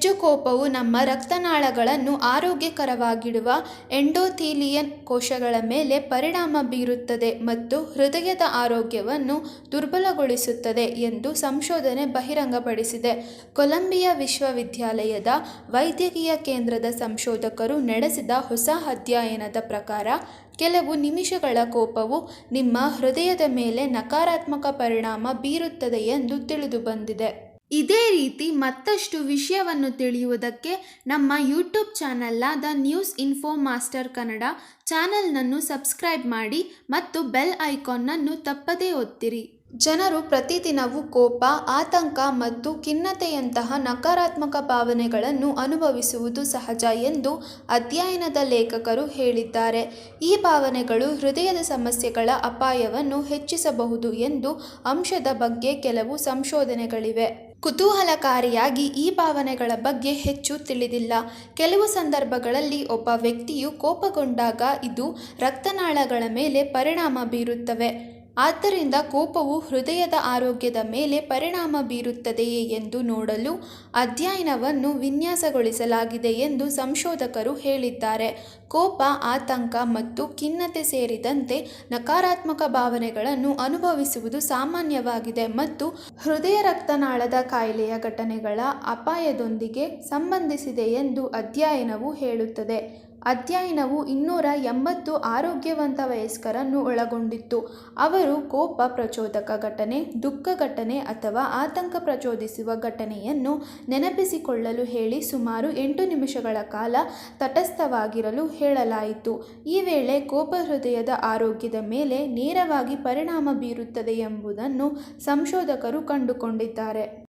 ಹೆಚ್ಚು ಕೋಪವು ನಮ್ಮ ರಕ್ತನಾಳಗಳನ್ನು ಆರೋಗ್ಯಕರವಾಗಿಡುವ ಎಂಡೋಥೀಲಿಯನ್ ಕೋಶಗಳ ಮೇಲೆ ಪರಿಣಾಮ ಬೀರುತ್ತದೆ ಮತ್ತು ಹೃದಯದ ಆರೋಗ್ಯವನ್ನು ದುರ್ಬಲಗೊಳಿಸುತ್ತದೆ ಎಂದು ಸಂಶೋಧನೆ ಬಹಿರಂಗಪಡಿಸಿದೆ. ಕೊಲಂಬಿಯಾ ವಿಶ್ವವಿದ್ಯಾಲಯದ ವೈದ್ಯಕೀಯ ಕೇಂದ್ರದ ಸಂಶೋಧಕರು ನಡೆಸಿದ ಹೊಸ ಅಧ್ಯಯನದ ಪ್ರಕಾರ, ಕೆಲವು ನಿಮಿಷಗಳ ಕೋಪವು ನಿಮ್ಮ ಹೃದಯದ ಮೇಲೆ ನಕಾರಾತ್ಮಕ ಪರಿಣಾಮ ಬೀರುತ್ತದೆ ಎಂದು ತಿಳಿದುಬಂದಿದೆ. ಇದೇ ರೀತಿ ಮತ್ತಷ್ಟು ವಿಷಯವನ್ನು ತಿಳಿಯುವುದಕ್ಕೆ ನಮ್ಮ ಯೂಟ್ಯೂಬ್ ಚಾನಲ್ನಾದ ನ್ಯೂಸ್ ಇನ್ಫೋ ಮಾಸ್ಟರ್ ಕನ್ನಡ ಚಾನಲ್ನನ್ನು ಸಬ್ಸ್ಕ್ರೈಬ್ ಮಾಡಿ ಮತ್ತು ಬೆಲ್ ಐಕಾನ್ನನ್ನು ತಪ್ಪದೇ ಒತ್ತಿರಿ. ಜನರು ಪ್ರತಿದಿನವೂ ಕೋಪ, ಆತಂಕ ಮತ್ತು ಖಿನ್ನತೆಯಂತಹ ನಕಾರಾತ್ಮಕ ಭಾವನೆಗಳನ್ನು ಅನುಭವಿಸುವುದು ಸಹಜ ಎಂದು ಅಧ್ಯಯನದ ಲೇಖಕರು ಹೇಳಿದ್ದಾರೆ. ಈ ಭಾವನೆಗಳು ಹೃದಯದ ಸಮಸ್ಯೆಗಳ ಅಪಾಯವನ್ನು ಹೆಚ್ಚಿಸಬಹುದು ಎಂದು ಅಂಶದ ಬಗ್ಗೆ ಕೆಲವು ಸಂಶೋಧನೆಗಳಿವೆ. ಕುತೂಹಲಕಾರಿಯಾಗಿ, ಈ ಭಾವನೆಗಳ ಬಗ್ಗೆ ಹೆಚ್ಚು ತಿಳಿದಿಲ್ಲ. ಕೆಲವು ಸಂದರ್ಭಗಳಲ್ಲಿ ಒಬ್ಬ ವ್ಯಕ್ತಿಯು ಕೋಪಗೊಂಡಾಗ ಇದು ರಕ್ತನಾಳಗಳ ಮೇಲೆ ಪರಿಣಾಮ ಬೀರುತ್ತವೆ. ಆದ್ದರಿಂದ ಕೋಪವು ಹೃದಯದ ಆರೋಗ್ಯದ ಮೇಲೆ ಪರಿಣಾಮ ಬೀರುತ್ತದೆಯೇ ಎಂದು ನೋಡಲು ಅಧ್ಯಯನವನ್ನು ವಿನ್ಯಾಸಗೊಳಿಸಲಾಗಿದೆ ಎಂದು ಸಂಶೋಧಕರು ಹೇಳಿದ್ದಾರೆ. ಕೋಪ, ಆತಂಕ ಮತ್ತು ಖಿನ್ನತೆ ಸೇರಿದಂತೆ ನಕಾರಾತ್ಮಕ ಭಾವನೆಗಳನ್ನು ಅನುಭವಿಸುವುದು ಸಾಮಾನ್ಯವಾಗಿದೆ ಮತ್ತು ಹೃದಯ ರಕ್ತನಾಳದ ಕಾಯಿಲೆಯ ಘಟನೆಗಳ ಅಪಾಯದೊಂದಿಗೆ ಸಂಬಂಧಿಸಿದೆ ಎಂದು ಅಧ್ಯಯನವು ಹೇಳುತ್ತದೆ. ಅಧ್ಯಯನವು 280 ಆರೋಗ್ಯವಂತ ವಯಸ್ಕರನ್ನು ಒಳಗೊಂಡಿತ್ತು. ಅವರು ಕೋಪ ಪ್ರಚೋದಕ ಘಟನೆ, ದುಃಖ ಘಟನೆ ಅಥವಾ ಆತಂಕ ಪ್ರಚೋದಿಸುವ ಘಟನೆಯನ್ನು ನೆನಪಿಸಿಕೊಳ್ಳಲು ಹೇಳಿ ಸುಮಾರು 8 ನಿಮಿಷಗಳ ಕಾಲ ತಟಸ್ಥವಾಗಿರಲು ಹೇಳಲಾಯಿತು. ಈ ವೇಳೆ ಕೋಪ ಹೃದಯದ ಆರೋಗ್ಯದ ಮೇಲೆ ನೇರವಾಗಿ ಪರಿಣಾಮ ಬೀರುತ್ತದೆ ಎಂಬುದನ್ನು ಸಂಶೋಧಕರು ಕಂಡುಕೊಂಡಿದ್ದಾರೆ.